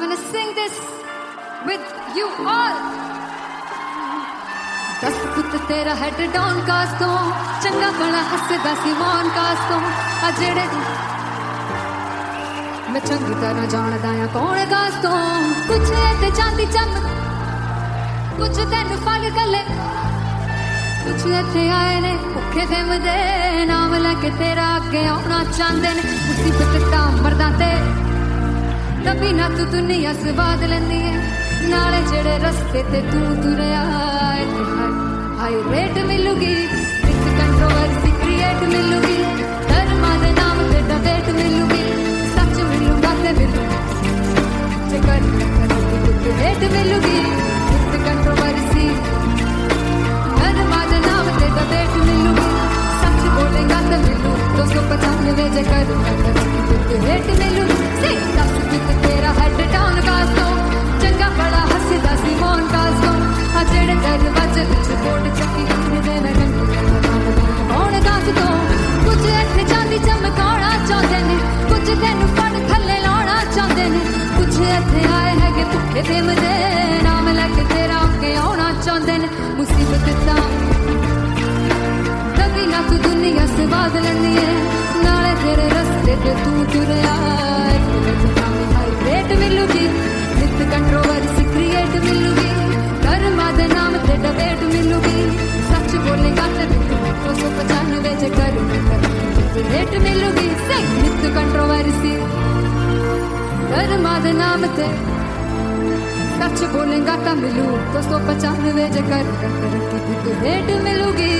gonna sing this with you all. दस पुत तेरा हेड डाउन कास तो चंगा भला हसदा सी मौन कास तो आ जेड़े मैं चंगी तरह जानदा आ कौन कास तो कुछ ते चांदी चम कुछ तेन फल गले कुछ इत्थे आए ने भुखे फिमदे नाम लैके तेरा अगे आउणा चाहंदे ने मुसीबत ता मरदा ते तभी ना तू दुनिया स्वाद लैंदी है नाले जेड़े रस्ते ते तू तुरया हाई रेट मिलूगी विद कंट्रोवर्सी क्रिएट मिलूगी धर्मा दे नाम ते डिबेट मिलूगी सच मिलूगा ते मिलू जे कर कुछ रेट मिलूगी विद कंट्रोवर्सी धर्मा दे नाम ते डिबेट मिलूगी सच बोलेगा ते मिलू 295 जे कर कुछ रेट मिलूगी से दस कुछ तेरा हेड डाउन कास तो चंगा बड़ा हसदा सी मौन कास तो आ जेड़े दरवाजे विच बोर्ड चक्की दे मैं कौन कास तो कुछ इत्थे चांदी चमकाना चाहते ने कुछ तेनू फड़ थल्ले लाना चाहते ने कुछ इत्थे आए हैगे भुखे फिमदे नाम लैके तेरा अगे आउणा चाहते ने मुसीबत ता तभी ना तू दुनिया स्वाद लैंदी है नाले तेरे रस्ते ते तू तुरया हाई रेट मिलूगी विद कंट्रोवर्सी क्रिएट मिलूगी धर्मा दे नाम ते डिबेट मिलूगी सच बोलेगा ते 295 जे कर रेट मिलूगी से विद कंट्रोवर्सी धर्मा दे नाम ते सच बोलेगा ता मिलू 295 जे कर रेट मिलूगी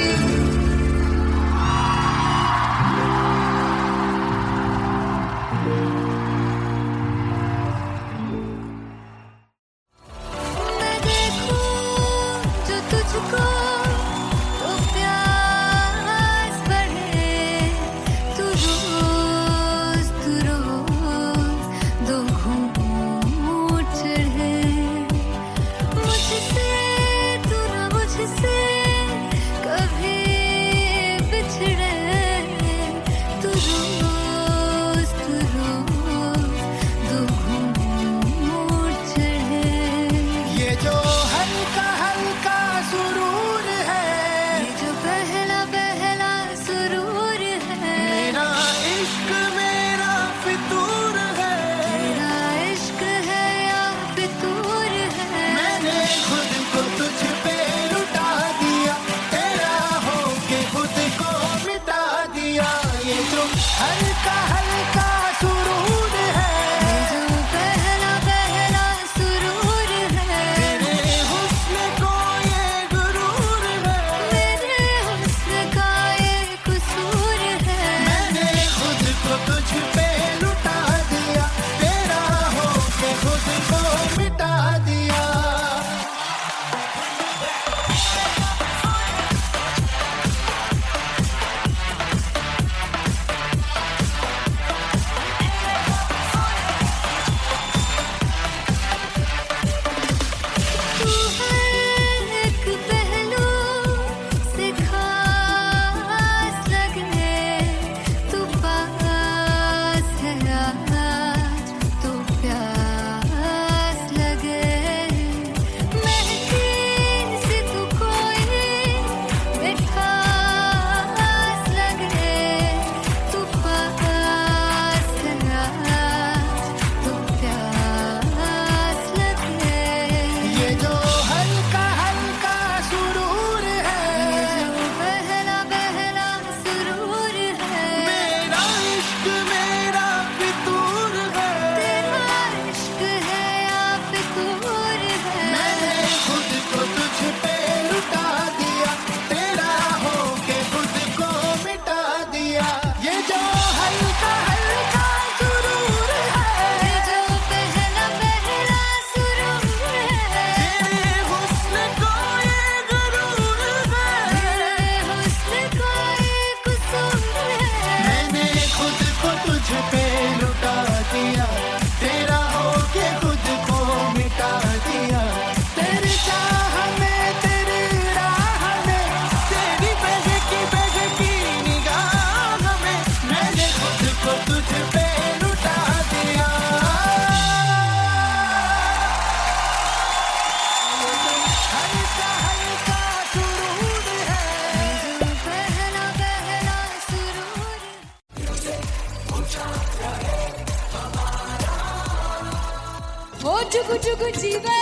जुगु जुगु जीवे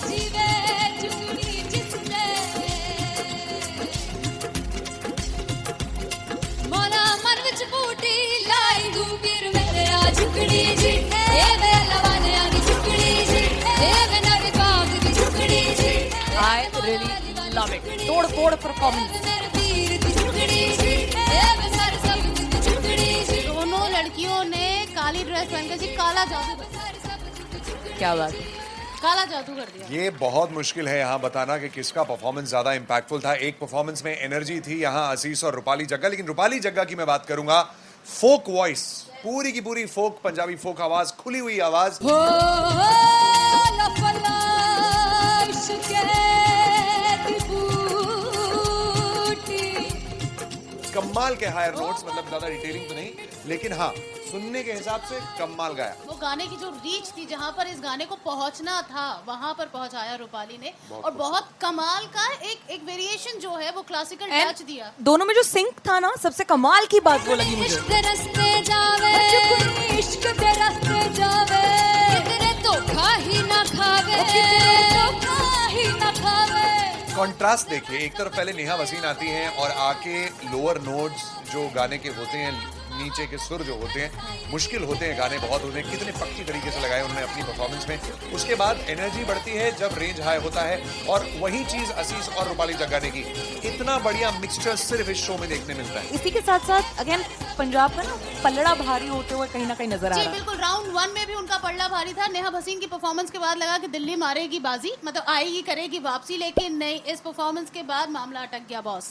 जीवे जुगनी जिसने मोला मन विच बूटी लाई गुबीर मेरे आ झुकड़ी जी ए वे लवाने आनी झुकड़ी जी ए वे नवी बाग दी झुकड़ी जी I really love it. तोड़ परफॉर्मेंस। दोनों लड़कियों ने काली ड्रेस पहनकर जी काला जादू कर दिया। क्या बात है। काला जादू कर दिया। ये बहुत मुश्किल है यहाँ बताना कि किसका परफॉर्मेंस ज्यादा इंपैक्टफुल था। एक परफॉर्मेंस में एनर्जी थी यहाँ असीस और रूपाली जग्गा, लेकिन रूपाली जग्गा की मैं बात करूंगा फोक वॉइस, पूरी की पूरी फोक, पंजाबी फोक आवाज, खुली हुई आवाज। कमाल के हायर नोट्स, मतलब ज्यादा डिटेलिंग तो नहीं, लेकिन हाँ सुनने के हिसाब से कमाल गाया। वो गाने की जो रीच थी, जहाँ पर इस गाने को पहुंचना था वहां पर पहुंचाया रूपाली ने, और बहुत कमाल का एक वेरिएशन जो है वो क्लासिकल टच दिया। दोनों में जो सिंक था ना, सबसे कमाल की बात वो लगी मुझे। इश्क दे रस्ते जावे, इश्क दे रस्ते जावे, कितने धोखा ही ना खावे, कितने धोखा ही ना खावे। कॉन्ट्रास्ट देखिए, एक तरफ पहले नेहा वसीन आती हैं और आके लोअर नोट्स जो गाने के होते हैं, नीचे के सुर जो होते हैं, मुश्किल होते हैं, गाने बहुत होते हैं, कितने पक्की तरीके से लगाए उन्होंने अपनी परफॉर्मेंस में। उसके बाद एनर्जी बढ़ती है जब रेंज हाई होता है, और वही चीज असीस और रूपाली जग्गा ने की। इतना बढ़िया मिक्सचर सिर्फ इस शो में देखने मिलता है। इसी के साथ साथ अगेन पंजाब का ना पलड़ा भारी होते हुए कहीं ना कहीं नजर आ जी रहा है। बिल्कुल, राउंड 1 में भी उनका पलड़ा भारी था। नेहा भसीन की परफॉर्मेंस के बाद लगा कि दिल्ली मारेगी बाजी, मतलब आएगी करेगी वापसी, लेकिन नहीं, इस परफॉर्मेंस के बाद मामला अटक गया बॉस।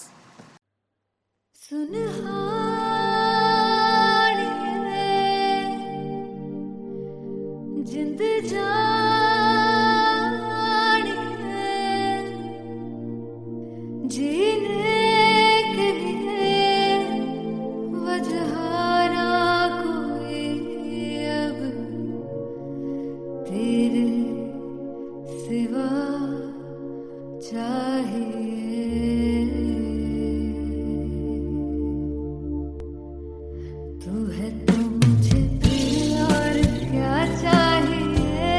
जिंद जान जीने के लिए वजह ना कोई अब तेरे सिवा चाहिए। तू है तो मुझे और क्या चाहिए,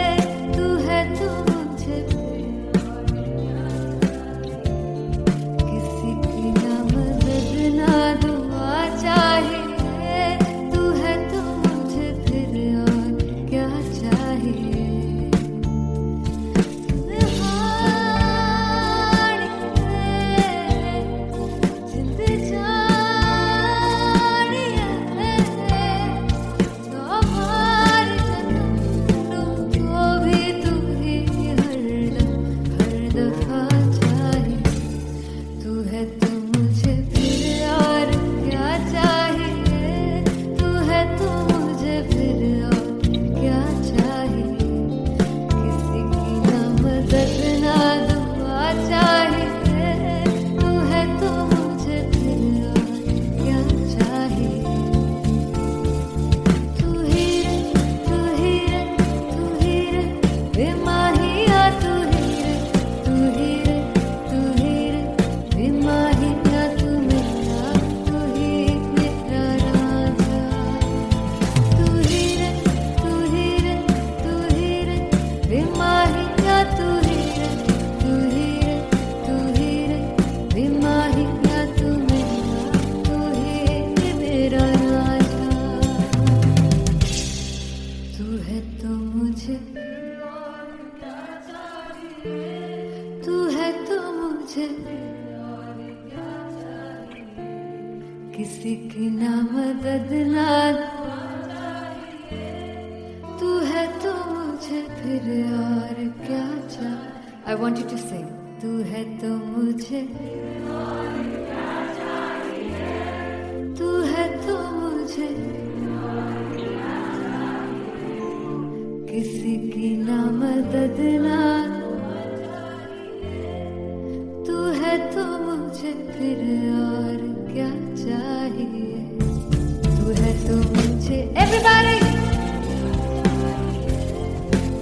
तू है तो मुझे किसी की ना मदद ना दुआ चाहिए, तू है तो मुझे फिर और क्या चाहिए। किसी की ना मदद ना तू है तो मुझे फिर और क्या चाहिए। I want you to sing. तू है तो मुझे तू है तो मुझे किसी की ना मदद ना तू है तो मुझे फिर और क्या चाहिए। तू है तो मुझे everybody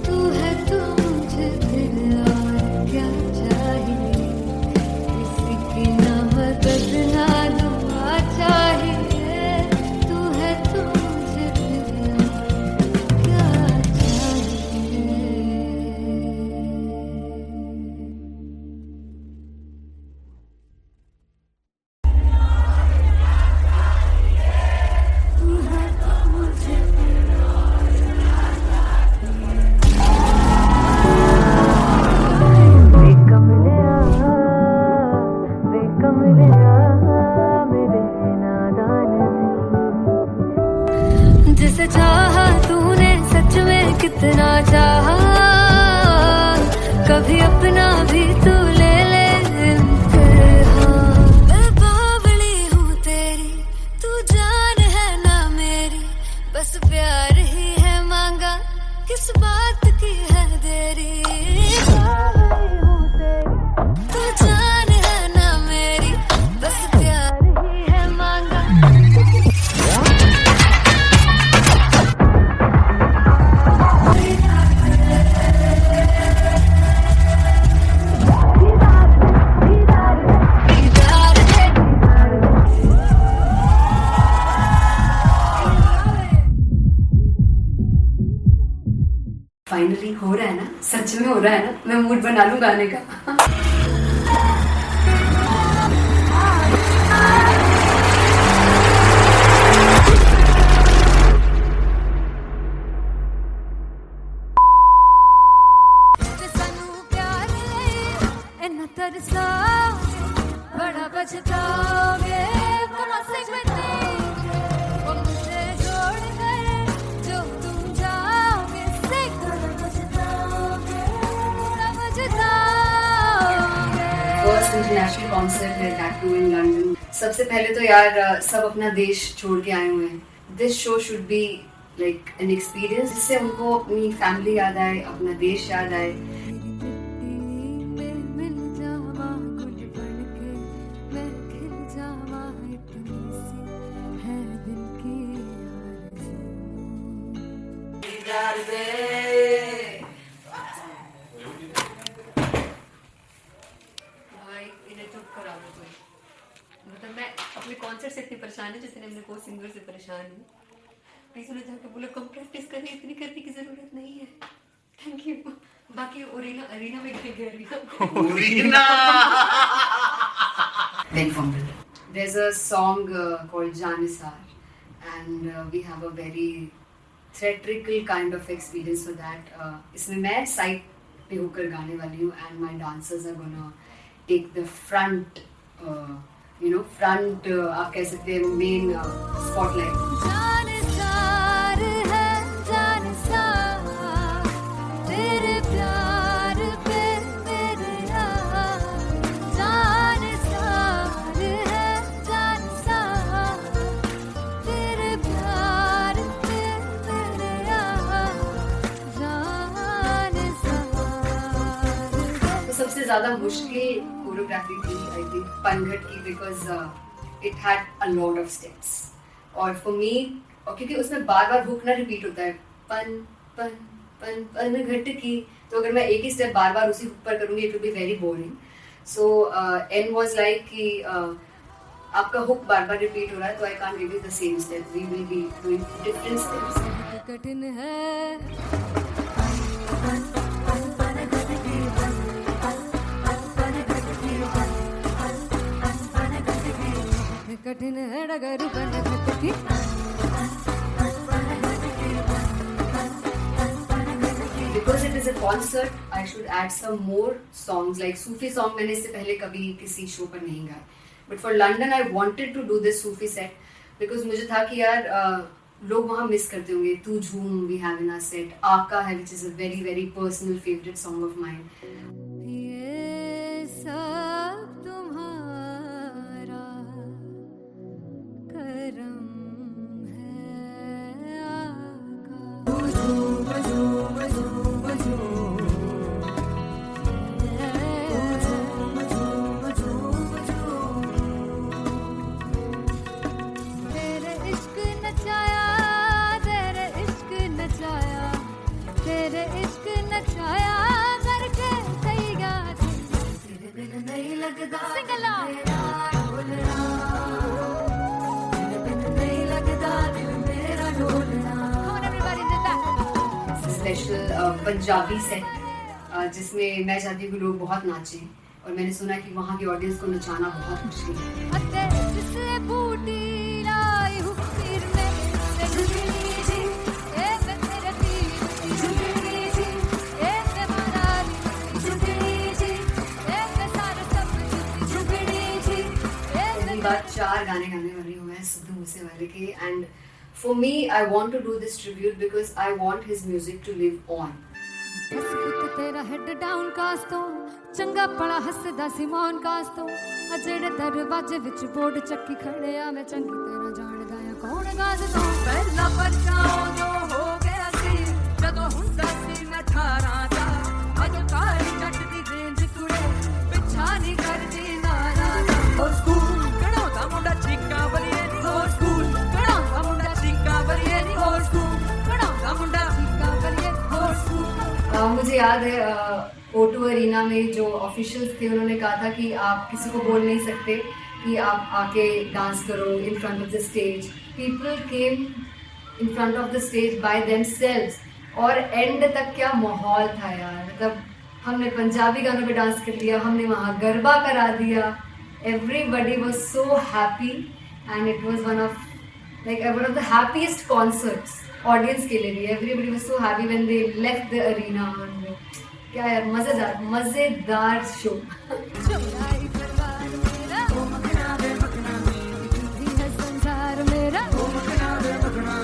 तू है तो मुझे फिर और क्या चाहिए। किसी की ना मदद ना दुआ चाहिए। तू है तो मुझे फिर और क्या मुझसे चाहा तूने सच में कितना चाहा, कभी अपना भी तू ले ले इम्तिहान। मैं बावली हूँ तेरी, तू जान है ना मेरी, बस प्यार ही है मांगा, किस बात की है देरी। बावली हूँ तेरी, तू जान है ना मेरी, बस प्यार ही है मांगा। फाइनली हो रहा है ना, सच में हो रहा है ना, मैं मूड बना लूं गाने का। सानू प्यार ले इन्ना तरसाओगे, बड़ा पछताओगे, consequently वो मुझे छोड़ कर जो तुम जाओगे, फर्स्ट इंटरनेशनल कॉन्सर्ट है टैटू इन लंदन। सबसे पहले तो यार सब अपना देश छोड़ के आए हुए हैं। This show should be like an experience, जिससे उनको अपनी फैमिली याद आए, अपना देश याद आए। मिल जावा गुल बनके, मैं खिल जावा, इतनी सी है दिल की भाई इन्हें चुप करा दो कोई। मतलब मैं अपने कॉन्सर्ट से इतनी परेशान हूँ जितने अपने को सिंगर से परेशान हूँ। प्लीज उन्हें जाके बोलो कम प्रैक्टिस करें, इतनी करने की जरूरत नहीं है। Thank you. बाकी अरीना में गया Big fumble. There's a song called Janisar, and we have a very theatrical kind of experience for that. इसमें मैं साइड पे होकर गाने वाली हूँ, and my dancers are gonna take the front, front आप कह सकते हैं main spotlight. जानसार है जानसार, तेरे प्यार पे मेरे यार। जानसार है जानसार, तेरे प्यार पे मेरे यार। जानसार तो सबसे ज्यादा मुश्किल कोरियोग्राफी थी आई थिंक पनघट की, because it had a lot of steps. और फॉर मी, और क्योंकि उसमें बार बार हुक ना रिपीट होता है, पन पन पन पनघट की, तो अगर मैं एक ही स्टेप बार बार उसी हुक पर करूंगी it will be very boring. So an was like कि आपका हुक बार बार रिपीट हो रहा है, तो I can't give you the same step, we will be doing different steps. कठिन है कठिन है डगर पनघट की। Because it is a concert, I should add some more songs, like Sufi song मैंने इससे पहले कभी किसी शो पर नहीं गाया। But for London, I wanted to do this Sufi set because मुझे था कि यार लोग वहाँ मिस करते होंगे। तू झूम we have in our set, आका है which is a very very personal favorite song of mine. ये सब तुम्हारा करम है आका। तेरे इश्क नचाया, तेरे इश्क नचाया, तेरे इश्क नचाया करके तैयार। तेरे बिन नहीं लगता सिंगला, तेरे बिन नहीं लगता दिल मेरा ढोलना। Come on everybody, do that. Special Punjabi set जिसमें मैं चाहती हूँ कि लोग बहुत नाचें, और मैंने सुना कि वहाँ की ऑडियंस को नचाना बहुत मुश्किल है। अते जिसले बूटी लाई हूँ पीर में, ते झुकनी जी, ए मैं तेरे पीर झुकनी जी, ए मैं माराली झुकनी जी, ए मैं सारे सब झुकनी जी, ए पहली बार 4 गाने गाने वाली हूँ मैं सिद्धू मूसेवाले के, and for me, I want to do this tribute because I want his music to live on. ਬਸ ਪੁੱਤ ਤੇਰਾ ਹੈਡ ਡਾਊਨ ਕਾਸ ਤੋਂ ਚੰਗਾ ਪਲਾ ਹੱਸਦਾ ਸੀ ਮੌਨ ਕਾਸ ਤੋਂ ਆ ਜਿਹੜੇ ਦਰਵਾਜ਼ੇ ਵਿੱਚ ਬੋਰਡ ਚੱਕੀ ਖੜੇ ਆ ਮੈਂ ਚੰਗੀ ਤਰ੍ਹਾਂ ਜਾਣਦਾ ਆ ਕੌਣ ਗਾਜ਼ ਤੋਂ ਪਹਿਲਾ ਬੱਚਾ ਉਦੋਂ ਹੋ ਗਿਆ ਸੀ ਜਦੋਂ ਹੁੰਦਾ ਸੀ ਮੈਂ 18 ਦਾ ਅੱਜ ਕਾਲੀ ਜੱਟ ਦੀ ਰੇਂਜ ਕੁੜੇ ਪਿੱਛਾ ਨਹੀਂ ਕਰਦੀ ਨਾਰਾ ਦਾ ਹੋਰ ਸਕੂਲ ਕਢਾਉਂਦਾ ਮੁੰਡਾ ਚੀਕਾਂ ਬਲੀਏ ਨਹੀਂ ਹੋਰ ਸਕੂਲ ਕਢਾਉਂਦਾ ਮੁੰਡਾ ਚੀਕਾਂ ਬਲੀਏ ਨਹੀਂ ਹੋਰ ਸਕੂਲ ਕਢਾਉਂਦਾ ਮੁੰਡਾ ਚੀਕਾਂ ਬਲੀਏ ਹੋਰ ਸਕੂਲ मुझे याद है O2 अरीना में जो ऑफिशियल्स थे उन्होंने कहा था कि आप किसी को बोल नहीं सकते कि आप आके डांस करो in front of the stage. People came in front of the stage by themselves और एंड तक क्या माहौल था यार. मतलब हमने पंजाबी गानों पे डांस कर लिया, हमने वहाँ गरबा करा दिया. Everybody was so happy and it was one of the happiest concerts audience के लिए भी. Everybody was so happy when they left the arena. क्या यार मजेदार शो. चौराई परिवार मेरा ओ मखना वे मखना ही है संसार मेरा ओ मखना वे मखना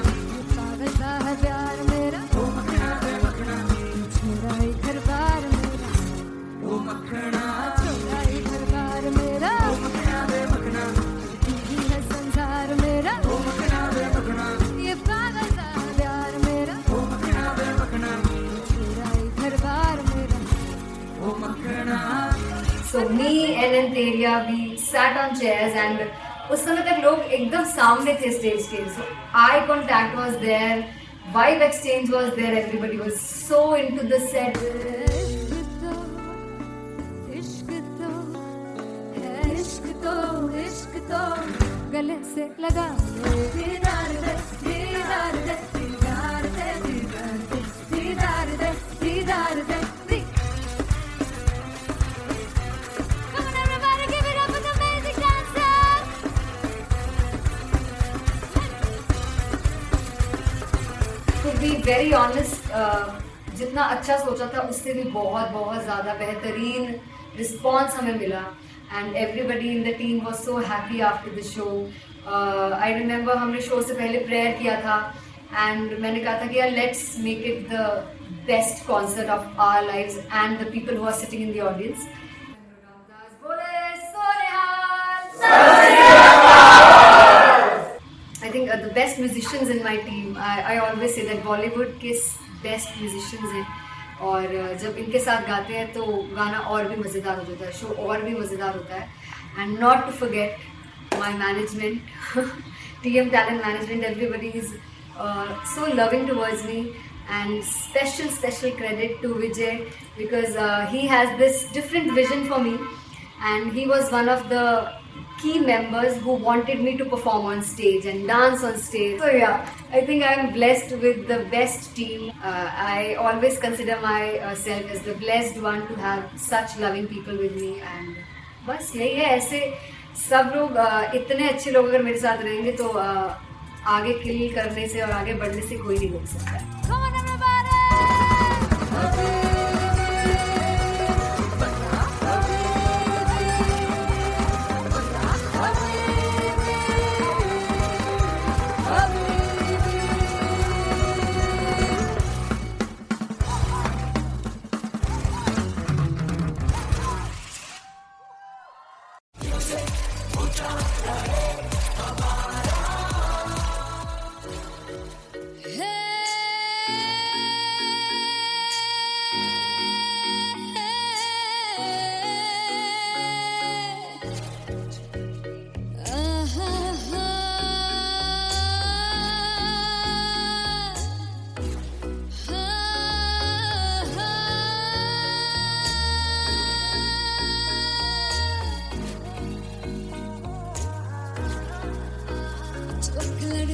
पागल सा है प्यार मेरा ओ मखना वे मखना चौराई परिवार मेरा ओ मखना चौराई परिवार मेरा ओ मखना वे मखना ही है संसार मेरा ओ मखना वे मखना ये पागल सा है प्यार मेरा ओ मखना वे मखना चौराई परिवार मेरा ओ मखना. So me and Anteria, we sat on chairs and उस समय तक लोग एकदम सामने थे स्टेज के. So eye contact was there, vibe exchange was there, everybody was so into the set. इश्क तो गले से लगा दीदार दे दीदार दे दीदार दे दीदार दे दीदार दे. Come on everybody, give it up for the amazing dancers. To be very honest, जितना अच्छा सोचा था उससे भी बहुत बहुत ज़्यादा बेहतरीन रिस्पॉन्स हमें मिला. And everybody in the team was so happy after the show. I remember हमने शो से पहले प्रेयर किया था एंड मैंने कहा था कि यार let's make it the best concert of our lives and the people who are sitting in the audience. I think the best musicians in my team, I always say that Bollywood के best musicians हैं और जब इनके साथ गाते हैं तो गाना और भी मज़ेदार हो जाता है, शो और भी मज़ेदार होता है. And not to forget my management, TM Talent Management, everybody is so loving towards me. And special credit to Vijay because he has this different vision for me and he was one of the key members who wanted me to perform on stage and dance on stage. So yeah, I think I'm blessed with the best team. I always consider myself as the blessed one to have such loving people with me. And बस यही है, ऐसे सब लोग इतने अच्छे लोग अगर मेरे साथ रहेंगे तो आगे किल करने से और आगे बढ़ने से कोई नहीं रोक सकता. Come on everybody.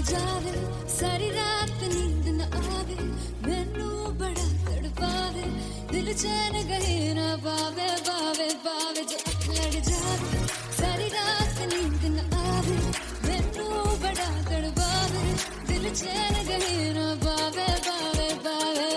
जावे सारी रात नींद न आवे मैनू बड़ा तड़पावे दिल चैन गहे ना पावे पावे पावे जो अख लड़ जावे सारी रात नींद न आवे मैनू बड़ा तड़पावे दिल चैन गहे ना पावे पावे पावे.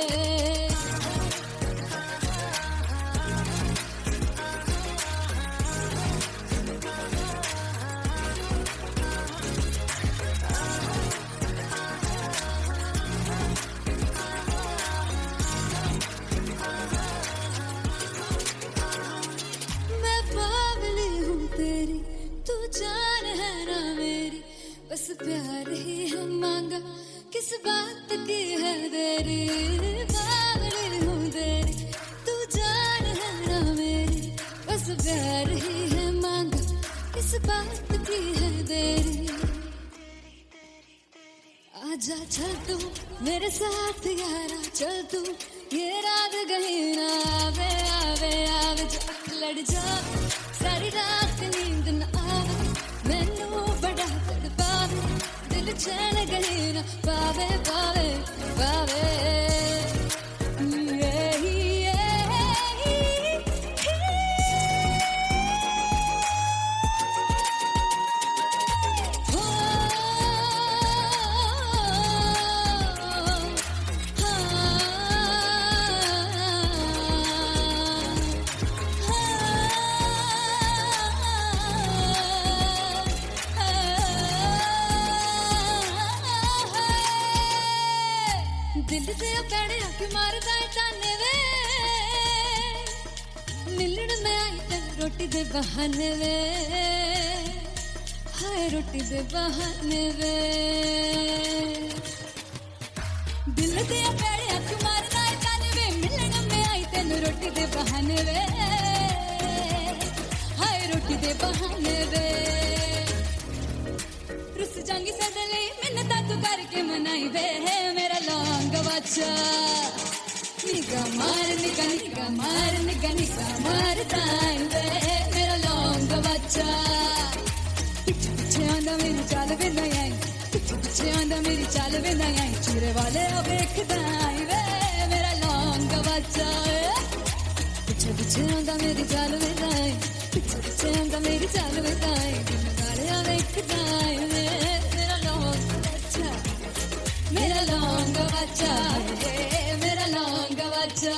बस प्यार ही है मांगा, किस बात की है देरी, बावरी हूँ तेरी, तू जान है ना मेरी, बस प्यार ही है मांगा, किस बात की है देरी। आजा चल तू मेरे साथ यारा, चल तू ये रात कहीं ना आवे, आवे आवे जाट लड़ जा, सारी रात नींद न आवे, मैनू बड़ा तड़पावे, दिल चैन कहीं ना पावे, पावे पावे। दिल से पैड़े आके मारदा है ताने वे, मिलन में आई तेन रोटी दे बहाने वे, हाय रोटी दे बहाने वे। दिल से पैड़े आके मारदा है ताने वे, मिलन में आई तेन रोटी दे बहाने वे, हाय रोटी दे बहाने वे। रुस जांगी सदले मिन्नता तू करके मनाई वे, मेरा लौंग बच्चा निगा मार निगा निगा मार निगा निगा मार ताई वे, मेरा लौंग बच्चा पीछे पीछे आंदा मेरी चाल वे नहीं आई, पीछे पीछे आंदा मेरी चाल वे नहीं आई, चूरे वाले अब एक दाई वे, मेरा लौंग बच्चा पीछे पीछे आंदा मेरी चाल वे नहीं आई, पीछे पीछे आंदा मेरी चाल वे नहीं आई, वाले अब एक दाई वे, मेरा लौंग बच्चा, मेरा लौंग बच्चा, मेरा लौंग बच्चा।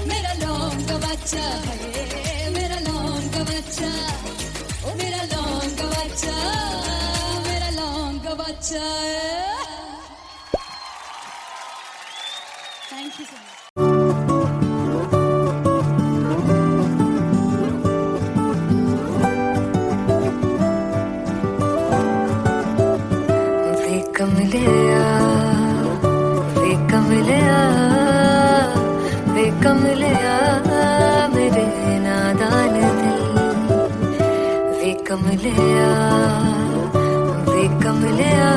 मेरा लौंग बच्चा, मेरा लौंग बच्चा, ओ मेरा लौंग बच्चा, मेरा लौंग बच्चा। Thank you so much. वे कमलिया, वे कमलिया, वे कमलिया मेरे नादान दिल, वे कमलिया, वे कमलिया,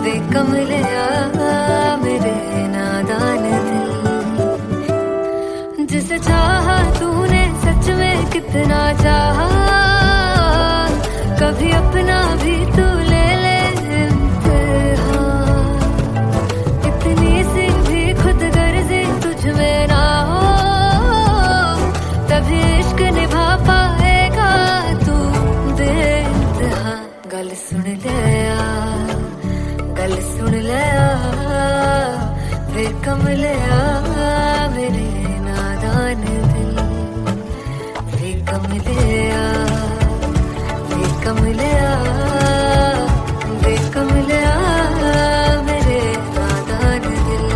वे कमलिया मेरे नादान दिल। जिसे चाहा तूने सच में कितना चाहा, कभी अपना भी तू ले ले इम्तिहान, इतनी सी भी खुद गर्जी तुझ में ना हो, तभी इश्क निभा पाएगा तू बेइंतहा। गल सुन लिया, गल सुन लिया, वे कमलिया मेरे नादान दिल, वे कमलिया, वे कमलिया, वे कमलिया मेरे नादान दिल।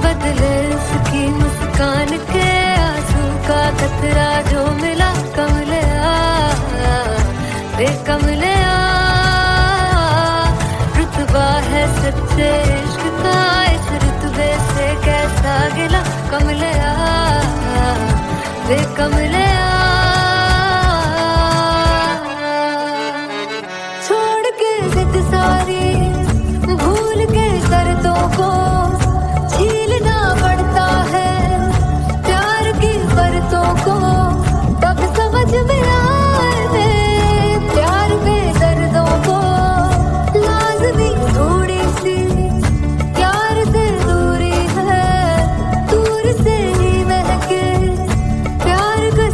बदले उसकी मुस्कान के आंसू का कतरा जो मिला कमलिया, वे कमलिया, रुतबा है सच्चे इश्क का, इस रुतबे से कैसा गिला कमलिया, वे कमलिया। छोड़ के जिद सारी, भूल के शर्तों को, झीलना पड़ता है प्यार की बरतों को, तब समझ में आए प्यार में दर्दों को, लाज़मी थोड़ी सी प्यार से दूरी है, दूर से ही महके प्यार का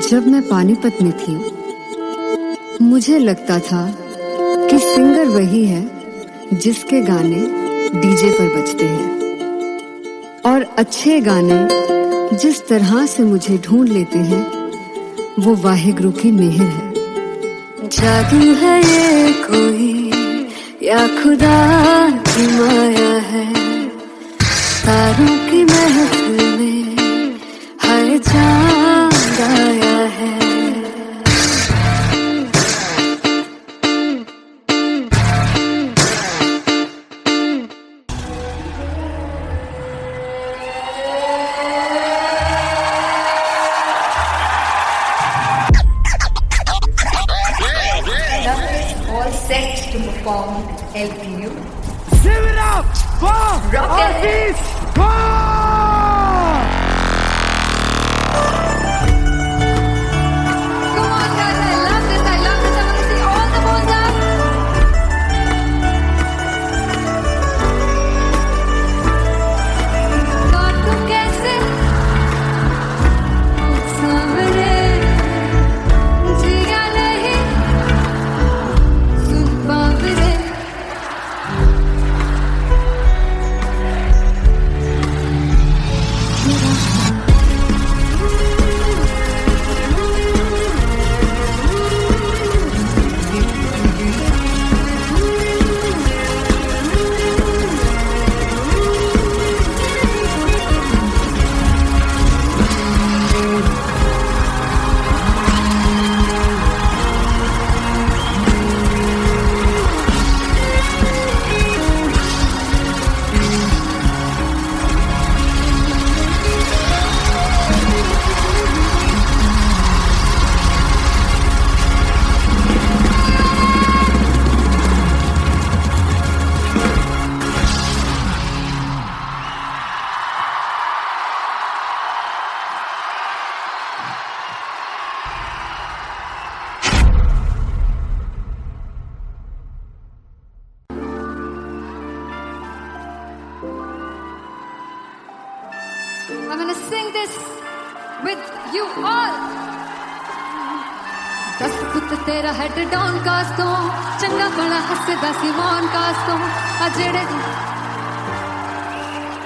जब मैं पानीपत में थी मुझे लगता था कि सिंगर वही है जिसके गाने डीजे पर बजते हैं और अच्छे गाने जिस तरह से मुझे ढूंढ लेते हैं वो वाहिगुरु की मेहर है। जादू है ये कोई या खुदा की माया है, तारों की महफिल में हर चांद आया है। All set to perform LPU. Give it up for Rock and Artist Bob! Come on, guys! I love this. I love this. I want to see all the balls up. काटूं कैसे सामने जिया नहीं सुन Paware. I'm gonna sing this with you all. दस पुत तेरा head down कास तो चंगा बड़ा Hasda Simone कास तो अजड़े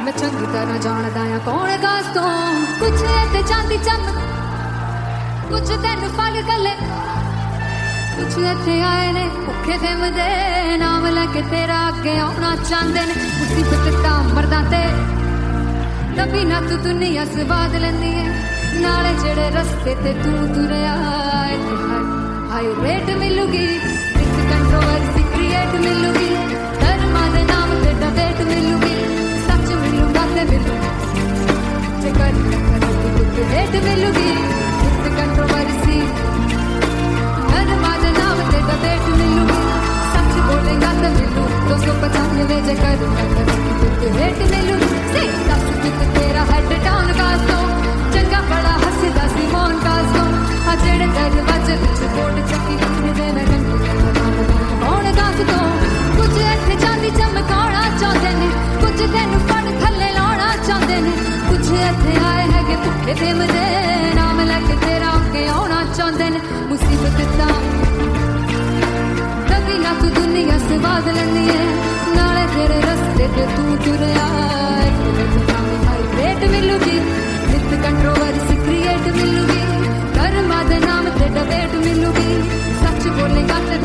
मैं चंगी तरह जानदा या कौन कास तो कुछ ते चांदी चम कुछ तेन फल गले कुछ इत्थे आए ने भुखे फिमदे नाम लेके तेरा अगे आउणा चाहंदे ने मुसीबत दा मरदा ते तभी ना तू दुनिया स्वाद लेंदी है नाले जेड़े रस्ते ते तू तुरया हाई रेट मिलूगी विद कंट्रोवर्सी क्रिएट मिलूगी धर्मा दे नाम ते डिबेट मिलूगी सच मिलूगा ते मिलूगा जे कर तू रेट मिलूगी विद कंट्रोवर्सी धर्मा दे नाम ते डिबेट मिलूगी सच बोलेगा ते मिलू 295 जे कर तू रेट मिलूगी तेरा हेड डाउन कास तो चंगा बड़ा हसदा सिमोन कास तो अजड़े दरवाजे विच बोर्ड चक्की दे मैं कौन कास तो कुछ इत्थे चांदी चमकाना चाहते ने कुछ तेनू फड़ थल्ले लाना चाहते ने कुछ इत्थे आए है भुखे फिमदे नाम लेके तेरा अगे आउणा चाहते ने मुसीबत दा तभी ना तू दुनिया स्वाद लेंदी है नाले तेरे रस्ते ते तू तुरया रेट मिलूगी विद कंट्रोवर्सी क्रिएट मिलूगी कर्मा दे नाम ते डिबेट मिलूगी सच बोलेगा ते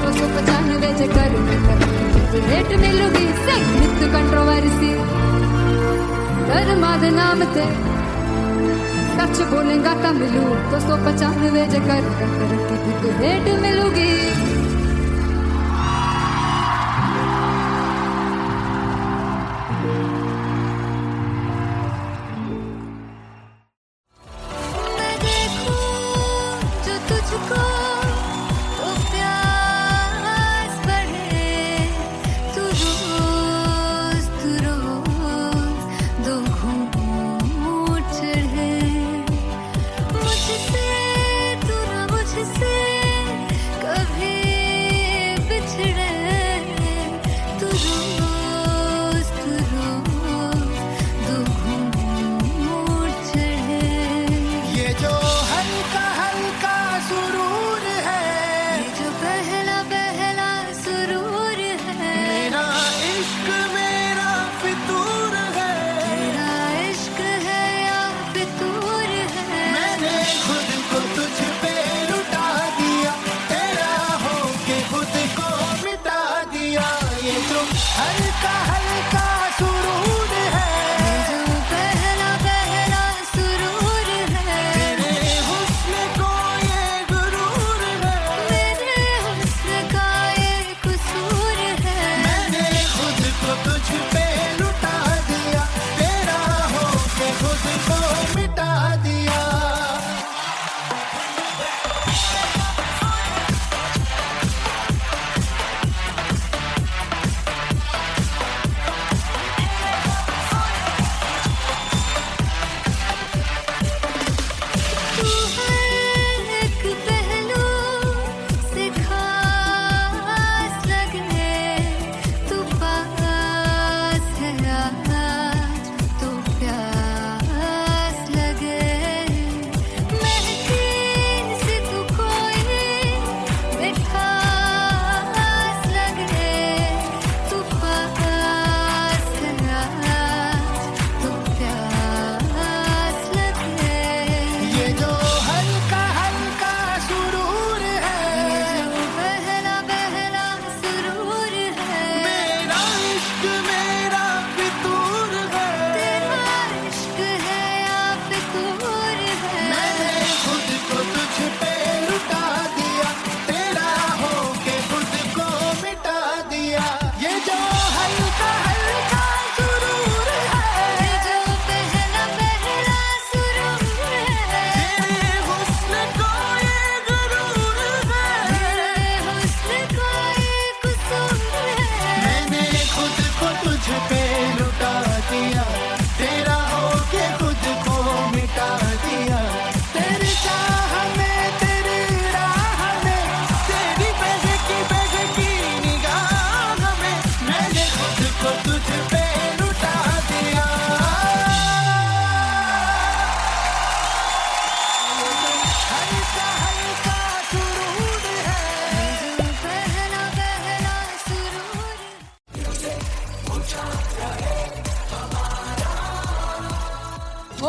295 जे कर रेट मिलूगी विद कंट्रोवर्सी कर्मा दे नाम ते सच बोलेगा ता मिलू 295 जे कर रेट मिलूगी। मुझसे कभी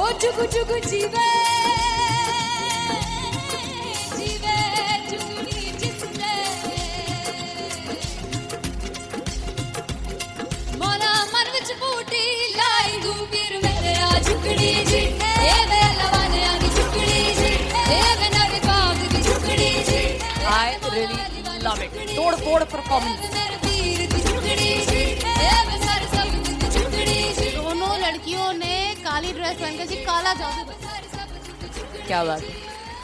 ओ जुग जुग जीवे जीवे जुगनी जिसने मोला मन विच बूटी लाई दूबीर मेरा झुकड़ी जी ए वे लवाने आनी झुकड़ी जी ए वे नवी बाग दी झुकड़ी जी I really love it. तोड़ परफॉर्मेंस। दोनों लड़कियों ने काली ड्रेस पहनकर जी काला जादू कर क्या बात है।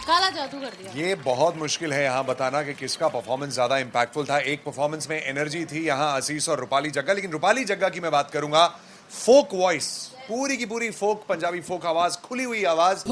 काला जादू कर दिया। ये बहुत मुश्किल है यहाँ बताना कि किसका परफॉर्मेंस ज्यादा इंपैक्टफुल था। एक परफॉर्मेंस में एनर्जी थी यहाँ असीस और रूपाली जग्गा, लेकिन रूपाली जग्गा की मैं बात करूंगा फोक वॉइस, पूरी की पूरी फोक, पंजाबी फोक आवाज, खुली हुई आवाज।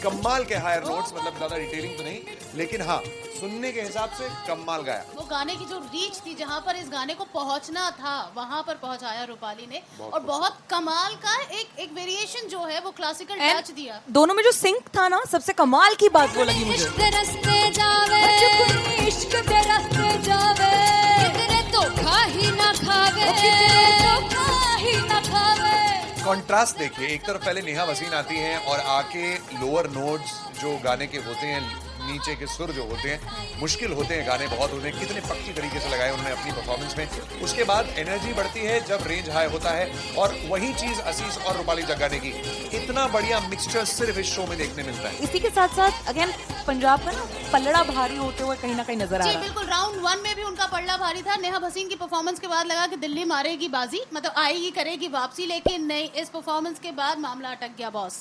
कमाल के हायर नोट्स, मतलब ज्यादा डिटेलिंग तो नहीं, लेकिन हाँ सुनने के हिसाब से कमाल गाया। वो गाने की जो रीच थी, जहाँ पर इस गाने को पहुंचना था वहां पर पहुंचाया रूपाली ने, और बहुत कमाल का एक वेरिएशन जो है वो क्लासिकल टच दिया। दोनों में जो सिंक था ना, सबसे कमाल की बात वो लगी मुझे। इश्क दे रस्ते जावे, इश्क दे रस्ते जावे, कितने धोखा ही ना खावे, धोखा ही ना खावे। कॉन्ट्रास्ट देखिए, एक तरफ पहले नेहा वसीन आती हैं और आके लोअर नोट्स जो गाने के होते हैं, नीचे के सुर जो होते हैं, मुश्किल होते हैं, गाने बहुत होते हैं, कितने पक्की तरीके से लगाए उन्होंने अपनी परफॉर्मेंस में। उसके बाद एनर्जी बढ़ती है जब रेंज हाई होता है, और वही चीज असीस और रूपाली जग्गा ने की। इतना बढ़िया मिक्सचर सिर्फ इस शो में देखने मिलता है। इसी के साथ साथ अगेन पंजाब का ना पल्लड़ा भारी होते हुए कहीं ना कहीं नजर आ जी रहा है। बिल्कुल, राउंड 1 में भी उनका पल्ला भारी था। नेहा भसीन की परफॉर्मेंस के बाद लगा कि दिल्ली मारेगी बाजी, मतलब आएगी, करेगी वापसी, लेकिन नहीं, इस परफॉर्मेंस के बाद मामला अटक गया बॉस।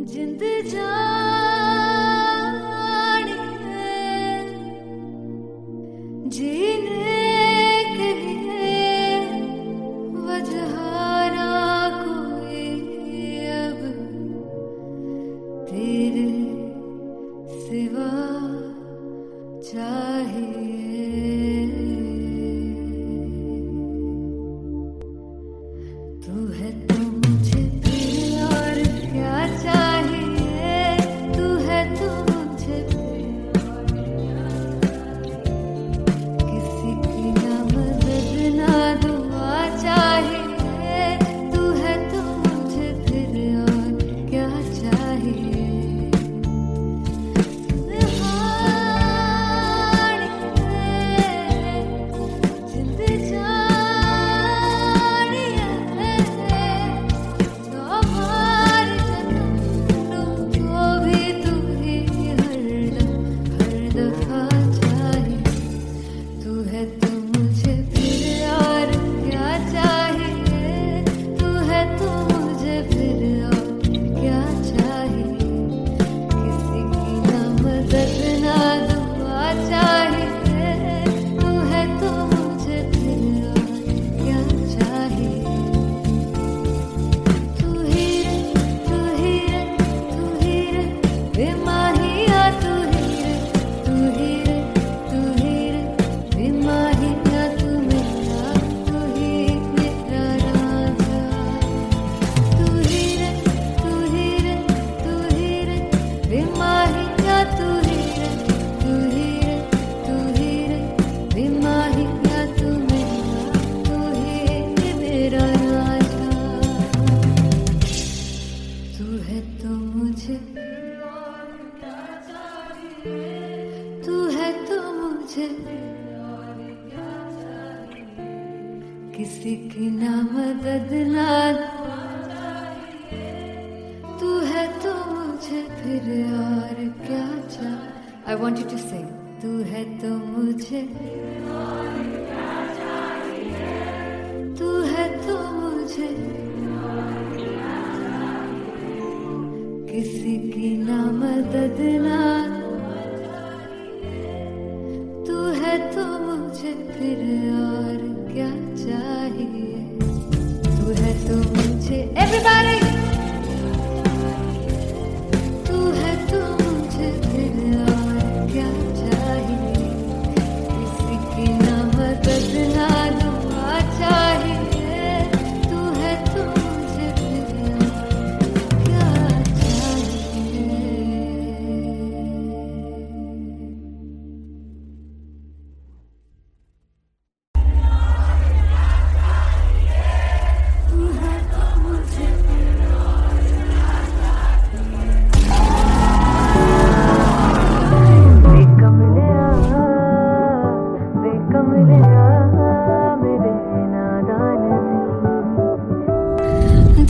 जिंद जान जीने के लिए वजह ना कोई अब तेरे सिवा चाहिए। तू है तो मुझे और क्या चाहिए, तू है तो मुझे किसी की ना मदद ना दुआ चाहिए, तू है तो मुझे फिर और क्या चाहिए। किसी की ना मदद ना तू है तो मुझे फिर और क्या चाहिए। I want you to sing. तू है तो मुझे तू है तो मुझे किसी की ना मदद ना तू है तो मुझे फिर और क्या चाहिए। तू है तो मुझे everybody तू है तो मुझे फिर और क्या चाहिए। किसी की ना मदद ना दुआ चाहिए। तू है तो मुझे फिर और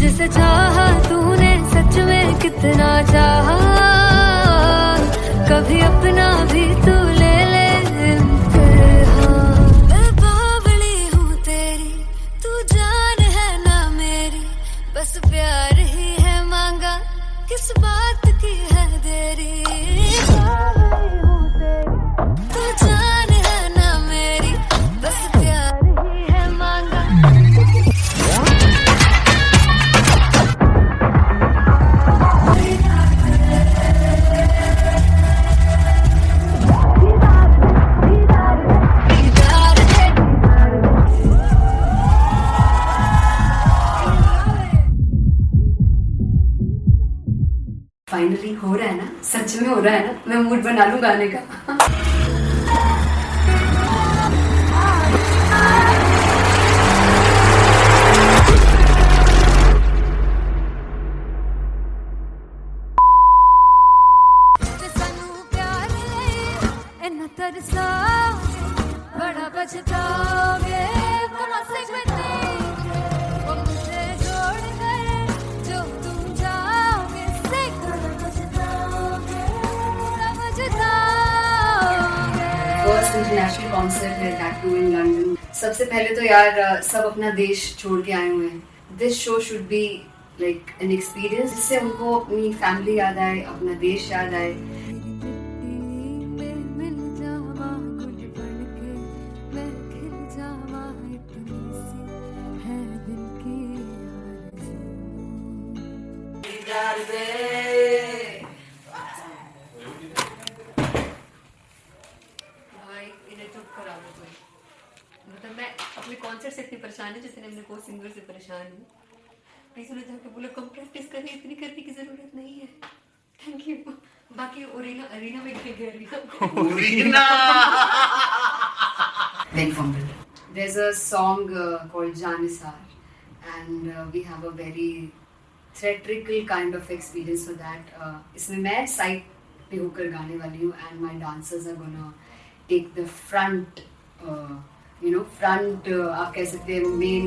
जिसे चाहा तूने सच में कितना चाहा, कभी अपना भी तू ले ले इम्तिहान। मैं बावली हूँ तेरी, तू जान है ना मेरी, बस प्यार ही है मांगा, किस बात की है देरी। बावली हूँ तेरी, तू जान है ना मेरी, बस प्यार ही है मांगा। फाइनली हो रहा है ना, सच में हो रहा है ना, मैं मूड बना लूं गाने का। बड़ा पछताओगे बड़ा से वो मुझे छोड़ कर जो तुम जाओगे, से बड़ा पछताओगे बड़ा पछताओगे। फर्स्ट इंटरनेशनल कॉन्सर्ट है दैट टू इन लंदन। सबसे पहले तो यार सब अपना देश छोड़ के आए हुए हैं। This show should be like an experience, जिससे उनको अपनी फैमिली याद आए, अपना देश याद आए। भाई इन्हें चुप करा दो कोई। मतलब मैं अपने कॉन्सर्ट से इतनी परेशान हूँ जितने अपने को सिंगर से परेशान हूँ। प्लीज उन्हें जाके बोलो कम प्रैक्टिस करनी, इतनी करने की जरूरत नहीं है। Thank you. बाकी अरीना में गए There's a song called Janisar, and we have a very theatrical kind of experience for that. इसमें मैं साइड पे होकर गाने वाली हूँ, and my dancers are gonna take the front, front आप कह सकते हैं main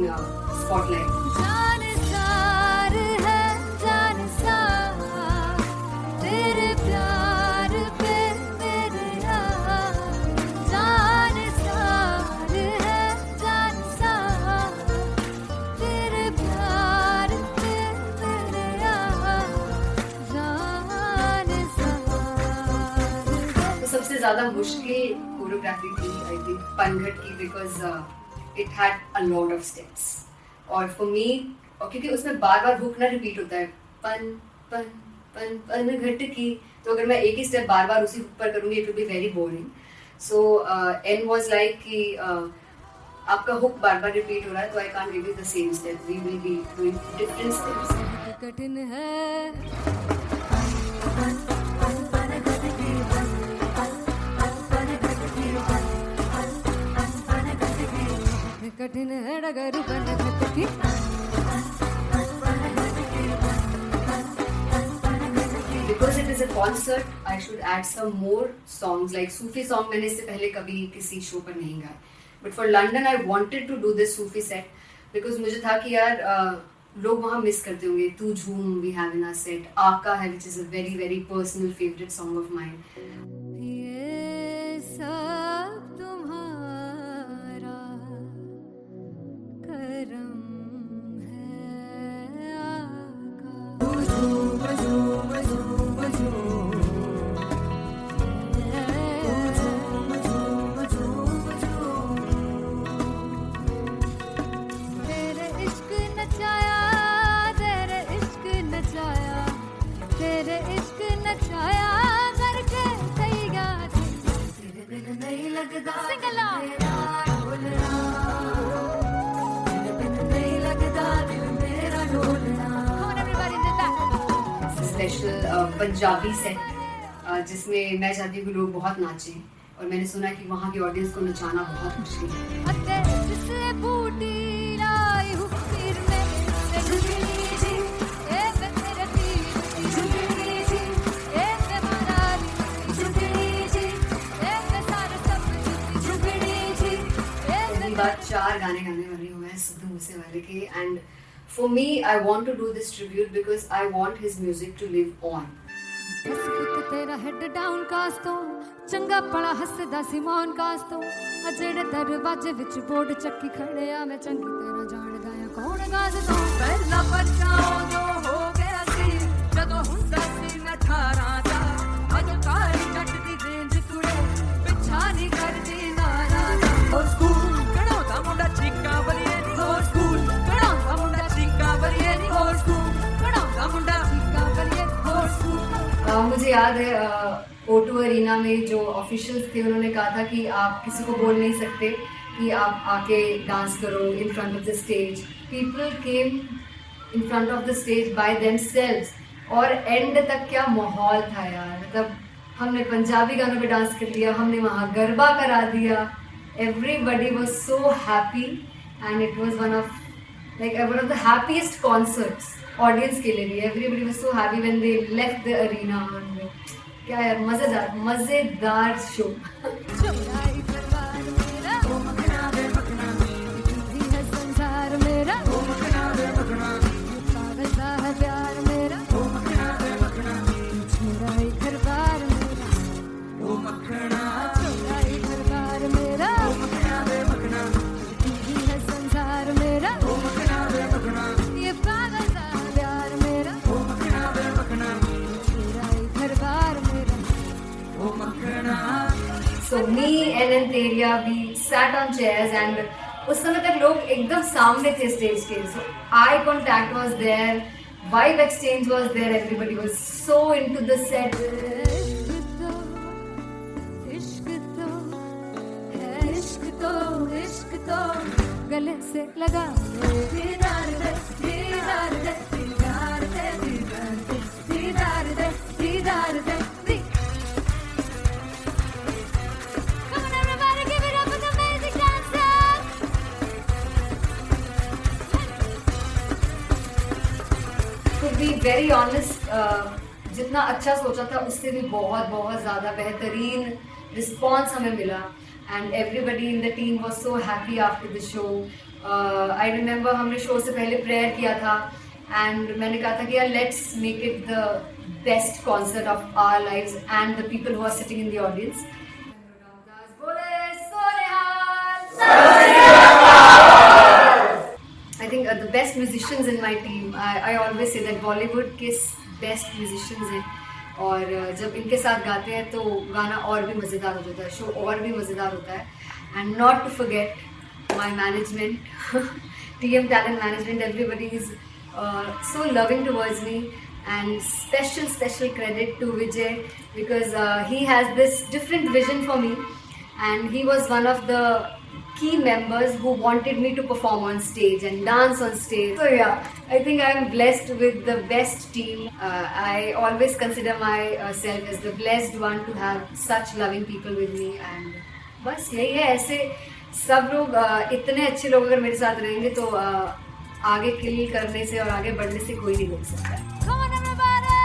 spotlight. जानसार है जानसार, तेरे प्यार पे मेरे यार। जानसार है जानसार, तेरे प्यार पे मेरे यार। जानसार। तो सबसे ज़्यादा मुश्किल कोरियोग्राफी थी आई थिंक पनघट की, because it had a lot of steps. और फॉर मी, और क्योंकि उसमें बार बार हुक ना रिपीट होता है, पन पन पन पनघट की, तो अगर मैं एक ही स्टेप बार बार उसी हुक पर करूँगी it will be very boring. So an was like कि आपका हुक बार बार रिपीट हो रहा है, तो I can't give you the same step, we will be doing different steps. कठिन है कठिन है डगर पनघट की। Because it is a concert, I should add some more songs, like Sufi song मैंने इससे पहले कभी किसी शो पर नहीं गाया। But for London I wanted to do this Sufi set because मुझे था कि यार लोग वहाँ मिस करते होंगे। तू झूम we have in our set, आका है which is a very very personal favorite song of mine. ये सब तुम्हारा करम है आका। तेरे इश्क नचाया, तेरे इश्क नचाया, तेरे इश्क नचाया करके तैयार। तेरे बिन नहीं लगता सिंगला मेरा ढोलना, तेरे बिन नहीं लगता दिल मेरा ढोलना। Come on everybody, do that. Special Punjabi set जिसमें मैं चाहती हूँ कि लोग बहुत नाचें, और मैंने सुना कि वहाँ की ऑडियंस को नचाना बहुत मुश्किल है। अते जिससे बूटी लाई हूँ पीर में, से झुकनी जी, ए मैं तेरे पीर की झुकनी जी, ए मैं मनाली की झुकनी जी, ए मैं सारे सब की झुकनी जी, ए पहली बार 4 गाने गाने वाली हूँ मैं सिद्धू मूसेवाले के, and for me, I want to do this tribute because I want his music to live on. ਬਸ ਪੁੱਤ ਤੇਰਾ ਹੈਡ ਡਾਊਨ ਕਾਸ ਤੋਂ ਚੰਗਾ ਪੜਾ ਹੱਸਦਾ ਸੀ ਮੌਨ ਕਾਸ ਤੋਂ ਆ ਜਿਹੜੇ ਦਰਵਾਜ਼ੇ ਵਿੱਚ ਬੋਰਡ ਚੱਕੀ ਖੜੇ ਆ ਮੈਂ ਚੰਗੀ ਤਰ੍ਹਾਂ ਜਾਣਦਾ ਆ ਕੌਣ ਗਾਜ਼ ਤੋਂ ਪਹਿਲਾ ਬੱਚਾ ਉਦੋਂ ਹੋ ਗਿਆ ਸੀ ਜਦੋਂ ਹੁੰਦਾ ਸੀ ਮੈਂ 18 ਦਾ ਅੱਜ ਕਾਲੀ ਜੱਟ ਦੀ ਰੇਂਜ ਕੁੜੇ ਪਿੱਛਾ ਨਹੀਂ ਕਰਦੀ ਨਾਰਾ ਦਾ ਹੋਰ ਸਕੂਲ ਕਢਾਉਂਦਾ ਮੁੰਡਾ ਚੀਕਾਂ ਬਲੀਏ ਨੀ ਹੋਰ ਸਕੂਲ ਕਢਾਉਂਦਾ ਮੁੰਡਾ ਚੀਕਾਂ ਬਲੀਏ ਨੀ ਹੋਰ ਸਕੂਲ ਕਢਾਉਂਦਾ ਮੁੰਡਾ ਚੀਕਾਂ ਬਲੀਏ ਹੋਰ ਸਕੂਲ मुझे याद है O2 अरीना में जो ऑफिशियल्स थे उन्होंने कहा था कि आप किसी को बोल नहीं सकते कि आप आके डांस करो in front of the stage. People came in front of the stage by themselves और एंड तक क्या माहौल था यार. मतलब हमने पंजाबी गानों पे डांस कर लिया, हमने वहाँ गरबा करा दिया. Everybody was so happy and it was one of the happiest concerts audience के लिए भी. Everybody was so happy when they left the arena. क्या यार मजेदार शो. चौड़ाई दरबार मेरा ओ मखना वे मखना जी है संसार मेरा ओ मखना वे मखना पागल सा है प्यार मेरा ओ मखना वे मखना चौड़ाई दरबार मेरा ओ मखना चौड़ाई दरबार मेरा ओ मखना वे मखना जी है संसार मेरा ओ मखना वे मखना ये पागल सा है प्यार मेरा ओ मखना वे मखना चौड़ाई दरबार मेरा ओ मखना. So me and Anteria, we sat on chairs and उस समय तक लोग एकदम सामने थे स्टेज के. So eye contact was there, vibe exchange was there, everybody was so into the set. इश्क तो है इश्क तो गले से लगा दीदार दे दीदार दे दीदार दे दीदार दे दीदार दे. Come on everybody, give it up for the amazing dancers. To be very honest, जितना अच्छा सोचा था उससे भी बहुत ज़्यादा बेहतरीन रिस्पॉन्स हमें मिला. And everybody in the team was so happy after the show. I remember हमने शो से पहले प्रेयर किया था एंड मैंने कहा था कि यार let's make it the best concert of our lives and the people who are sitting in the audience. I think the best musicians in my team, I always say that Bollywood के best musicians हैं और जब इनके साथ गाते हैं तो गाना और भी मज़ेदार हो जाता है, शो और भी मज़ेदार होता है. And not to forget my management, TM Talent Management, everybody is so loving towards me. And special credit to Vijay because he has this different vision for me and he was one of the key members who wanted me to perform on stage and dance on stage. So yeah, I think I am blessed with the best team. I always consider myself as the blessed one to have such loving people with me and बस यही है. ऐसे सब लोग इतने अच्छे लोग अगर मेरे साथ रहेंगे तो आगे किल करने से और आगे बढ़ने से कोई नहीं रोक सकता. Come on everybody.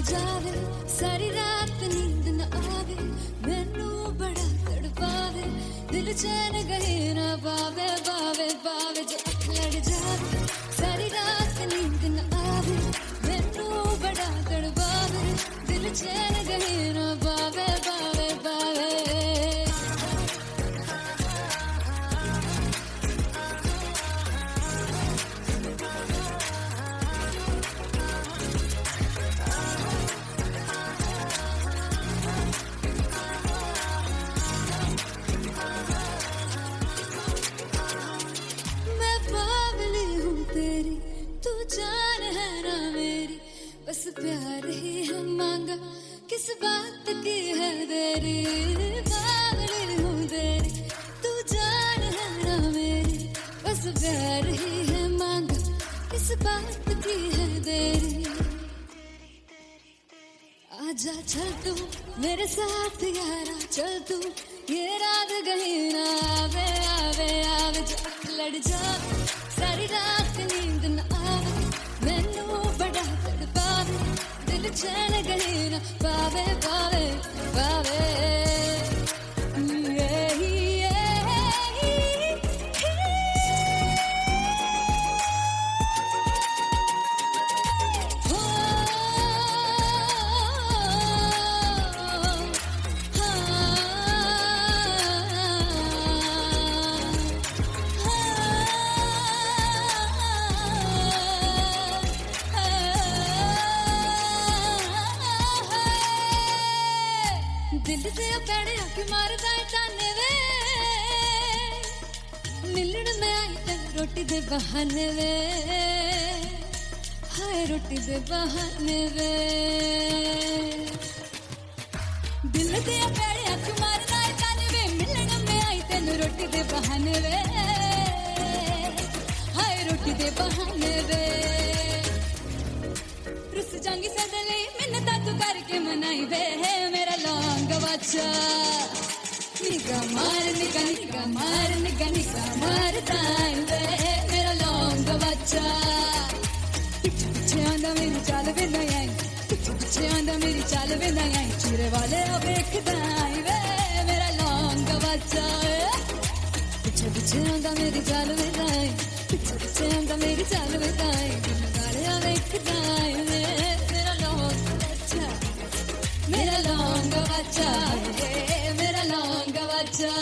जावे सारी रात नींद न आवे मैनू बड़ा तड़पावे दिल चैन गहे ना पावे पावे पावे जो अख लड़ जावे सारी रात नींद न आवे मैनू बड़ा तड़पावे दिल चैन गहे ना पावे पावे पावे. रही है मांगा, किस बात की है देरी, बावड़ी हूँ देरी, तू जान है ना मेरी, बस प्यार ही है मांगा, किस बात की है देरी। आजा चल तू मेरे साथ यारा, चल तू ये रात कहीं ना आवे, आवे आवे जो अख लड़ जा, सारी रात नींद न आवे, मैनू बड़ा तड़पावे, दिल चैन कहीं ना पावे, पावे पावे। दिल से पैड़े आके मारदा है ताने वे, मिलन में आई तेन रोटी दे बहाने वे, हाय रोटी दे बहाने वे। दिल से पैड़े आके मारदा है ताने वे, मिलन में आई तेन रोटी दे बहाने वे, हाय रोटी दे बहाने वे। रुस जांगी सदले मिन्नता तू करके मनाई वे, मेरा लौंग बच्चा निगा मार निगा निगा मार निगा निगा मार ताई वे, मेरा लौंग बच्चा। पीछे पीछे आंदा मेरी चाल वे नहीं आई, पीछे पीछे आंदा मेरी चाल वे नहीं आई, चीरे वाले अब देखदा आई वे, मेरा लौंग बच्चा। पीछे पीछे आंदा मेरी चाल वे नहीं आई, पीछे पीछे आंदा मेरी चाल वे नहीं आई, दिल वाले अब देखदा आई वे, मेरा लौंग बच्चा, मेरा लौंग बच्चा, मेरा लौंग बच्चा।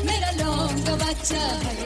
मेरा लौंग बच्चा।